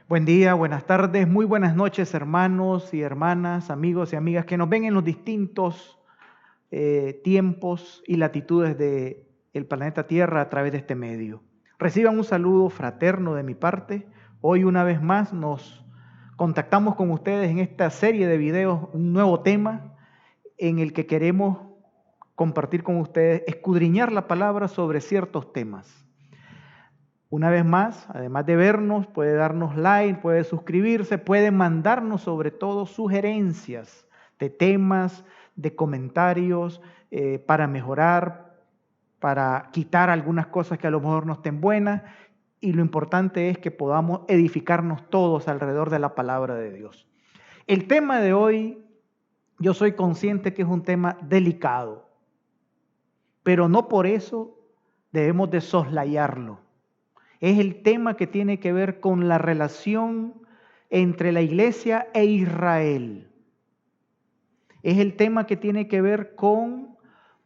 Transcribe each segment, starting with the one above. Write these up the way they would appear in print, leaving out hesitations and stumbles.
Buen día, buenas tardes, muy buenas noches, hermanos y hermanas, amigos y amigas que nos ven en los distintos tiempos y latitudes del planeta Tierra a través de este medio. Reciban un saludo fraterno de mi parte. Hoy una vez más nos contactamos con ustedes en esta serie de videos, un nuevo tema en el que queremos compartir con ustedes, escudriñar la palabra sobre ciertos temas. Una vez más, además de vernos, puede darnos like, puede suscribirse, puede mandarnos sobre todo sugerencias de temas, de comentarios para mejorar, para quitar algunas cosas que a lo mejor no estén buenas. Y lo importante es que podamos edificarnos todos alrededor de la palabra de Dios. El tema de hoy, yo soy consciente que es un tema delicado, pero no por eso debemos de soslayarlo. Es el tema que tiene que ver con la relación entre la iglesia e Israel. Es el tema que tiene que ver con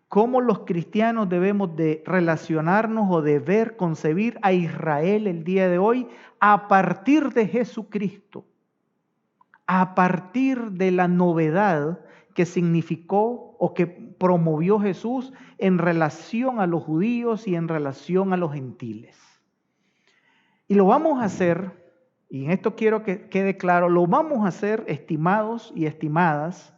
cómo los cristianos debemos de relacionarnos o de ver, concebir a Israel el día de hoy a partir de Jesucristo, a partir de la novedad que significó o que promovió Jesús en relación a los judíos y en relación a los gentiles. Y lo vamos a hacer, y en esto quiero que quede claro, lo vamos a hacer, estimados y estimadas,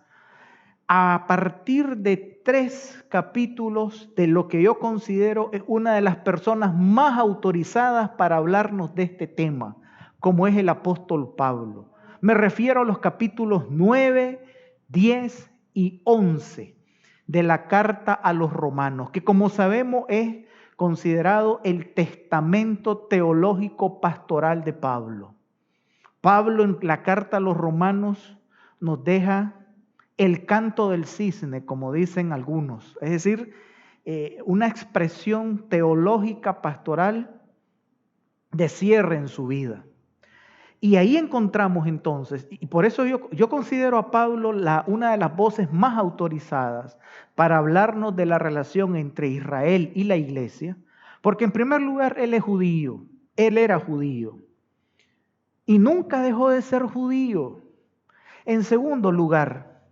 a partir de 3 capítulos de lo que yo considero es una de las personas más autorizadas para hablarnos de este tema, como es el apóstol Pablo. Me refiero a los capítulos 9, 10 y 11 de la carta a los romanos, que como sabemos es considerado el testamento teológico pastoral de Pablo. Pablo en la carta a los romanos nos deja el canto del cisne, como dicen algunos, es decir, una expresión teológica pastoral de cierre en su vida. Y ahí encontramos entonces, y por eso yo considero a Pablo una de las voces más autorizadas para hablarnos de la relación entre Israel y la iglesia, porque en primer lugar él es judío, él era judío y nunca dejó de ser judío. En segundo lugar,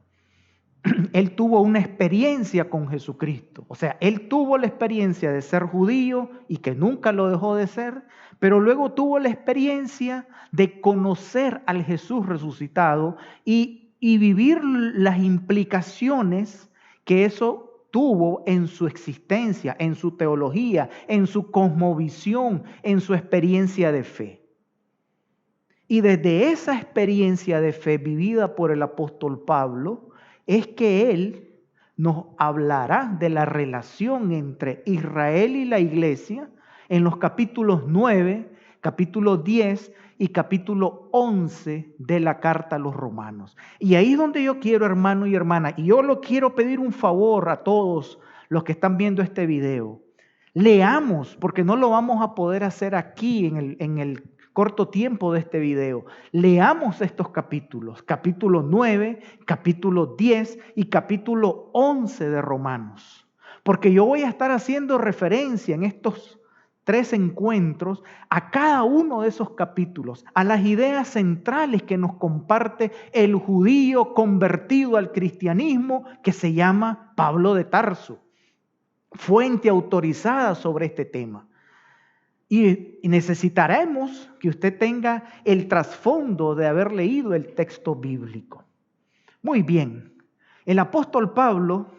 él tuvo una experiencia con Jesucristo. O sea, él tuvo la experiencia de ser judío y que nunca lo dejó de ser, pero luego tuvo la experiencia de conocer al Jesús resucitado y vivir las implicaciones que eso tuvo en su existencia, en su teología, en su cosmovisión, en su experiencia de fe. Y desde esa experiencia de fe vivida por el apóstol Pablo, es que él nos hablará de la relación entre Israel y la iglesia en los capítulos 9, capítulo 10 y capítulo 11 de la carta a los romanos. Y ahí es donde yo quiero, hermano y hermana, y yo lo quiero pedir un favor a todos los que están viendo este video. Leamos, porque no lo vamos a poder hacer aquí en el corto tiempo de este video. Leamos estos capítulos, capítulo 9, capítulo 10 y capítulo 11 de Romanos. Porque yo voy a estar haciendo referencia en estos 3 encuentros a cada uno de esos capítulos, a las ideas centrales que nos comparte el judío convertido al cristianismo que se llama Pablo de Tarso, fuente autorizada sobre este tema. Y necesitaremos que usted tenga el trasfondo de haber leído el texto bíblico. Muy bien, el apóstol Pablo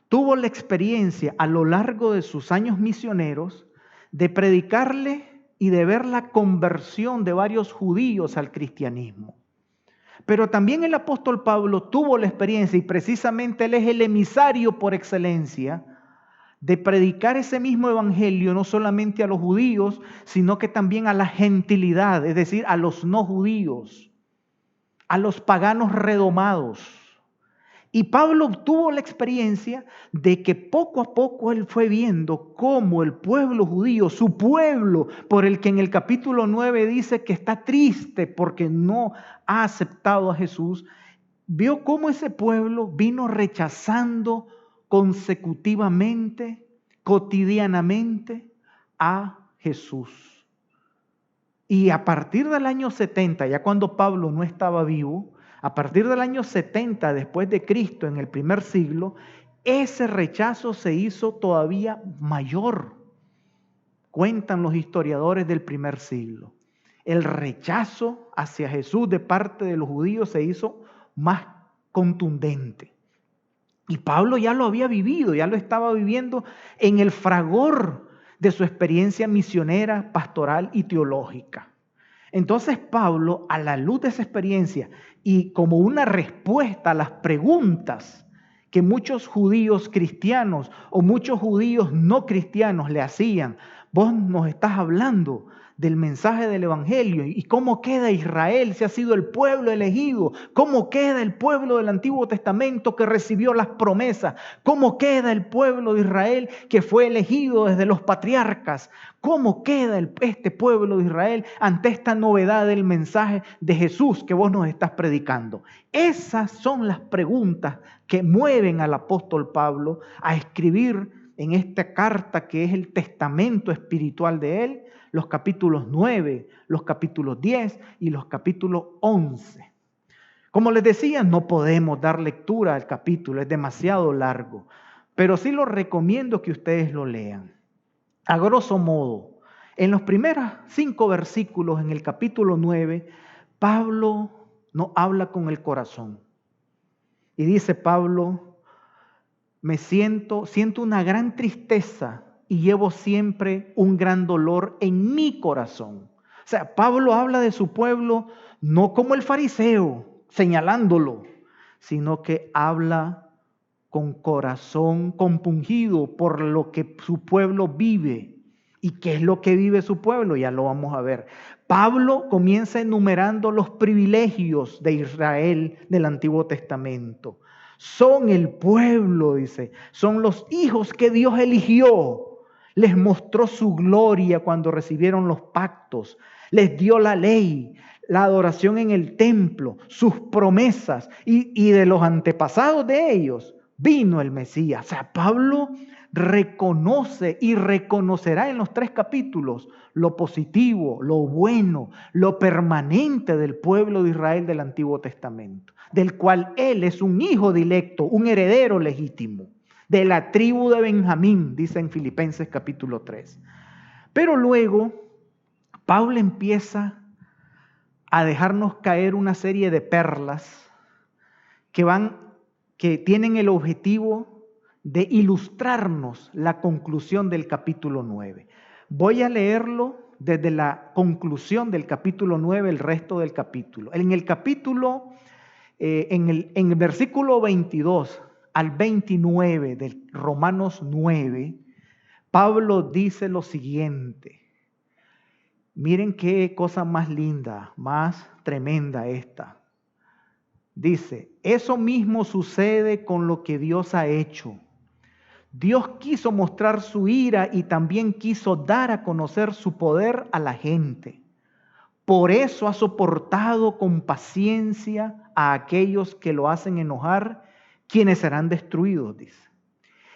tuvo la experiencia a lo largo de sus años misioneros de predicarle y de ver la conversión de varios judíos al cristianismo. Pero también el apóstol Pablo tuvo la experiencia, y precisamente él es el emisario por excelencia, de predicar ese mismo evangelio no solamente a los judíos, sino que también a la gentilidad, es decir, a los no judíos, a los paganos redomados. Y Pablo obtuvo la experiencia de que poco a poco él fue viendo cómo el pueblo judío, su pueblo, por el que en el capítulo 9 dice que está triste porque no ha aceptado a Jesús, vio cómo ese pueblo vino rechazando consecutivamente, cotidianamente a Jesús. Y a partir del año 70, ya cuando Pablo no estaba vivo, a partir del año 70 después de Cristo, en el primer siglo, ese rechazo se hizo todavía mayor. Cuentan los historiadores del primer siglo. El rechazo hacia Jesús de parte de los judíos se hizo más contundente. Y Pablo ya lo había vivido, ya lo estaba viviendo en el fragor de su experiencia misionera, pastoral y teológica. Entonces Pablo, a la luz de esa experiencia y como una respuesta a las preguntas que muchos judíos cristianos o muchos judíos no cristianos le hacían, vos nos estás hablando del mensaje del evangelio y cómo queda Israel si ha sido el pueblo elegido, cómo queda el pueblo del Antiguo Testamento que recibió las promesas, cómo queda el pueblo de Israel que fue elegido desde los patriarcas, cómo queda este pueblo de Israel ante esta novedad del mensaje de Jesús que vos nos estás predicando. Esas son las preguntas que mueven al apóstol Pablo a escribir en esta carta que es el testamento espiritual de él, los capítulos 9, los capítulos 10 y los capítulos 11. Como les decía, no podemos dar lectura al capítulo, es demasiado largo, pero sí los recomiendo que ustedes lo lean. A grosso modo, en los primeros 5 versículos en el capítulo 9, Pablo nos habla con el corazón. Y dice Pablo, siento una gran tristeza y llevo siempre un gran dolor en mi corazón. O sea, Pablo habla de su pueblo no como el fariseo, señalándolo, sino que habla con corazón compungido por lo que su pueblo vive. ¿Y qué es lo que vive su pueblo? Ya lo vamos a ver. Pablo comienza enumerando los privilegios de Israel del Antiguo Testamento. Son el pueblo, dice, son los hijos que Dios eligió. Les mostró su gloria cuando recibieron los pactos, les dio la ley, la adoración en el templo, sus promesas y de los antepasados de ellos vino el Mesías. O sea, Pablo reconoce y reconocerá en los 3 capítulos lo positivo, lo bueno, lo permanente del pueblo de Israel del Antiguo Testamento, del cual él es un hijo directo, un heredero legítimo, de la tribu de Benjamín, dice en Filipenses capítulo 3. Pero luego Pablo empieza a dejarnos caer una serie de perlas que tienen el objetivo de ilustrarnos la conclusión del capítulo 9. Voy a leerlo desde la conclusión del capítulo 9, el resto del capítulo. En el capítulo, en el versículo 22 al 29 de Romanos 9, Pablo dice lo siguiente. Miren qué cosa más linda, más tremenda esta. Dice, eso mismo sucede con lo que Dios ha hecho. Dios quiso mostrar su ira y también quiso dar a conocer su poder a la gente. Por eso ha soportado con paciencia a aquellos que lo hacen enojar, quienes serán destruidos, dice.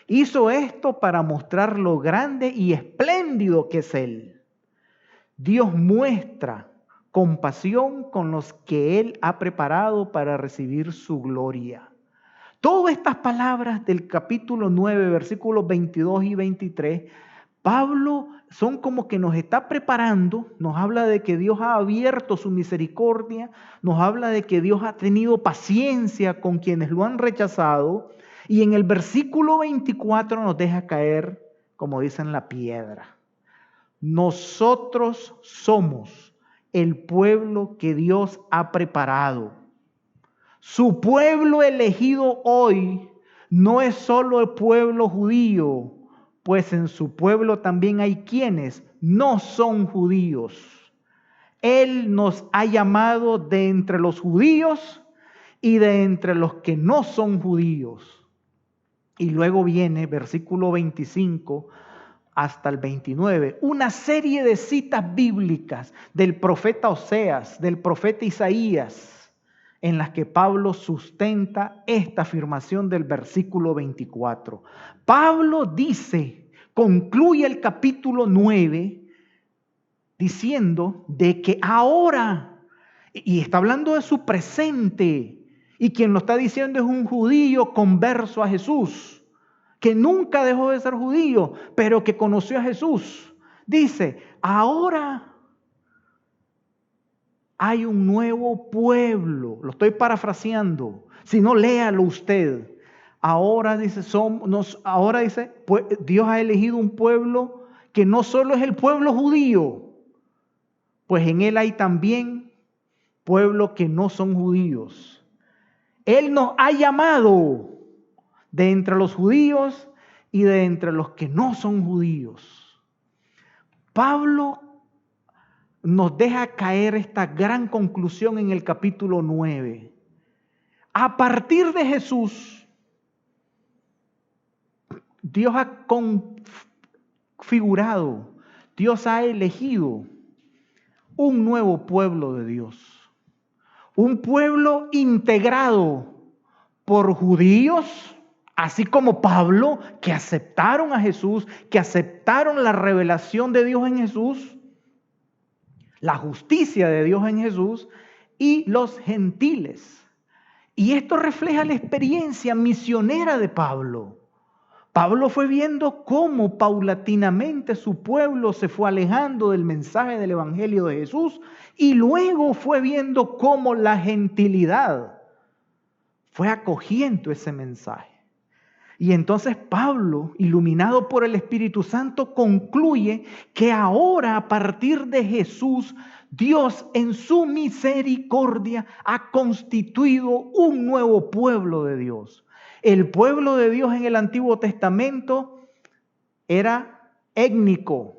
Hizo esto para mostrar lo grande y espléndido que es Él. Dios muestra compasión con los que Él ha preparado para recibir su gloria. Todas estas palabras del capítulo 9, versículos 22 y 23, Pablo son como que nos está preparando, nos habla de que Dios ha abierto su misericordia, nos habla de que Dios ha tenido paciencia con quienes lo han rechazado, y en el versículo 24 nos deja caer, como dicen, la piedra. Nosotros somos el pueblo que Dios ha preparado. Su pueblo elegido hoy no es solo el pueblo judío, pues en su pueblo también hay quienes no son judíos. Él nos ha llamado de entre los judíos y de entre los que no son judíos. Y luego viene versículo 25 hasta el 29, una serie de citas bíblicas del profeta Oseas, del profeta Isaías, en las que Pablo sustenta esta afirmación del versículo 24. Pablo dice, concluye el capítulo 9 diciendo de que ahora, y está hablando de su presente, y quien lo está diciendo es un judío converso a Jesús, que nunca dejó de ser judío, pero que conoció a Jesús. Dice, ahora hay un nuevo pueblo. Lo estoy parafraseando. Si no, léalo usted. Ahora dice, Dios ha elegido un pueblo que no solo es el pueblo judío, pues en él hay también pueblos que no son judíos. Él nos ha llamado de entre los judíos y de entre los que no son judíos. Pablo nos deja caer esta gran conclusión en el capítulo 9. A partir de Jesús, Dios ha configurado, Dios ha elegido un nuevo pueblo de Dios. Un pueblo integrado por judíos, así como Pablo, que aceptaron a Jesús, que aceptaron la revelación de Dios en Jesús, la justicia de Dios en Jesús, y los gentiles. Y esto refleja la experiencia misionera de Pablo. Pablo fue viendo cómo paulatinamente su pueblo se fue alejando del mensaje del Evangelio de Jesús, y luego fue viendo cómo la gentilidad fue acogiendo ese mensaje. Y entonces Pablo, iluminado por el Espíritu Santo, concluye que ahora, a partir de Jesús, Dios en su misericordia ha constituido un nuevo pueblo de Dios. El pueblo de Dios en el Antiguo Testamento era étnico,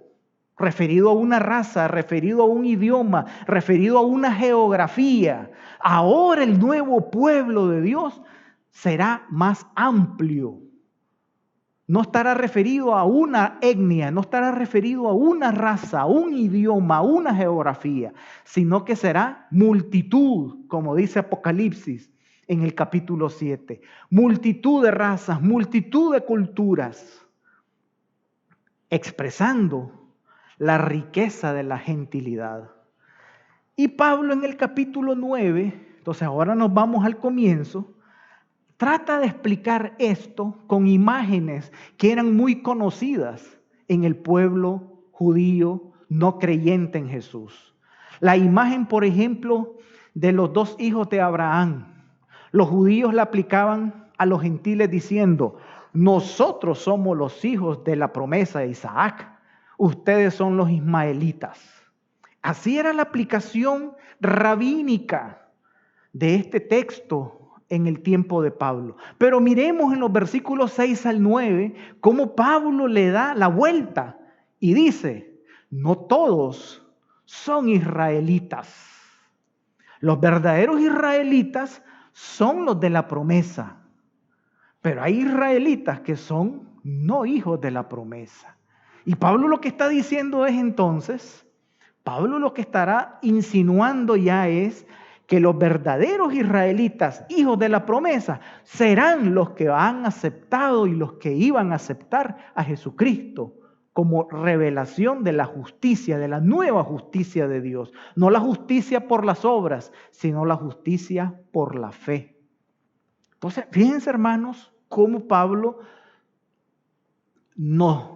referido a una raza, referido a un idioma, referido a una geografía. Ahora el nuevo pueblo de Dios será más amplio. No estará referido a una etnia, no estará referido a una raza, a un idioma, a una geografía, sino que será multitud, como dice Apocalipsis en el capítulo 7. Multitud de razas, multitud de culturas, expresando la riqueza de la gentilidad. Y Pablo en el capítulo 9, entonces ahora nos vamos al comienzo, trata de explicar esto con imágenes que eran muy conocidas en el pueblo judío no creyente en Jesús. La imagen, por ejemplo, de los dos hijos de Abraham. Los judíos la aplicaban a los gentiles diciendo, nosotros somos los hijos de la promesa de Isaac, ustedes son los ismaelitas. Así era la aplicación rabínica de este texto en el tiempo de Pablo. Pero miremos en los versículos 6 al 9 cómo Pablo le da la vuelta y dice, no todos son israelitas. Los verdaderos israelitas son los de la promesa, pero hay israelitas que son no hijos de la promesa. Y Pablo lo que está diciendo es entonces, Pablo lo que estará insinuando ya es que los verdaderos israelitas, hijos de la promesa, serán los que han aceptado y los que iban a aceptar a Jesucristo como revelación de la justicia, de la nueva justicia de Dios. No la justicia por las obras, sino la justicia por la fe. Entonces, fíjense hermanos, cómo Pablo nos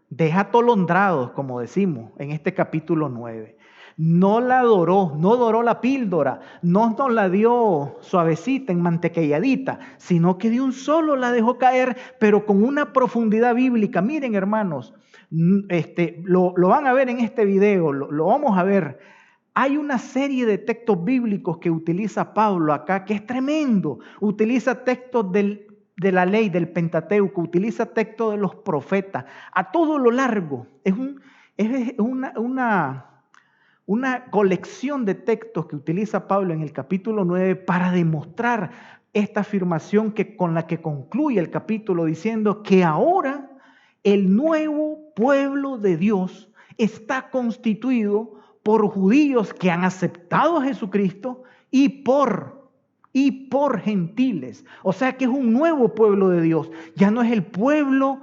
deja atolondrados, como decimos, en este capítulo 9. No la doró, no doró la píldora, no nos la dio suavecita, enmantequilladita, sino que de un solo la dejó caer, pero con una profundidad bíblica. Miren, hermanos, lo van a ver en este video, lo vamos a ver. Hay una serie de textos bíblicos que utiliza Pablo acá, que es tremendo. Utiliza textos de la ley, del Pentateuco, utiliza textos de los profetas, a todo lo largo. Es una colección de textos que utiliza Pablo en el capítulo 9 para demostrar esta afirmación con la que concluye el capítulo diciendo que ahora el nuevo pueblo de Dios está constituido por judíos que han aceptado a Jesucristo y por gentiles. O sea que es un nuevo pueblo de Dios. Ya no es el pueblo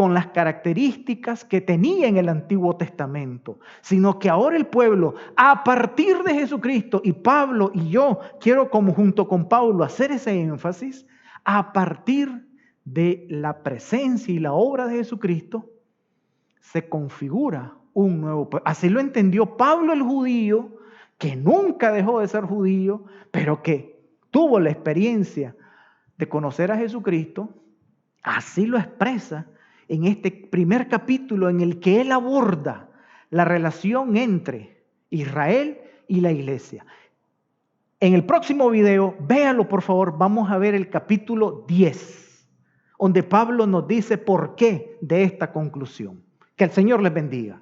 con las características que tenía en el Antiguo Testamento, sino que ahora el pueblo, a partir de Jesucristo, y Pablo y yo quiero como junto con Pablo hacer ese énfasis, a partir de la presencia y la obra de Jesucristo, se configura un nuevo pueblo. Así lo entendió Pablo el judío, que nunca dejó de ser judío, pero que tuvo la experiencia de conocer a Jesucristo. Así lo expresa en este primer capítulo en el que él aborda la relación entre Israel y la iglesia. En el próximo video, véalo por favor, vamos a ver el capítulo 10, donde Pablo nos dice por qué de esta conclusión. Que el Señor les bendiga.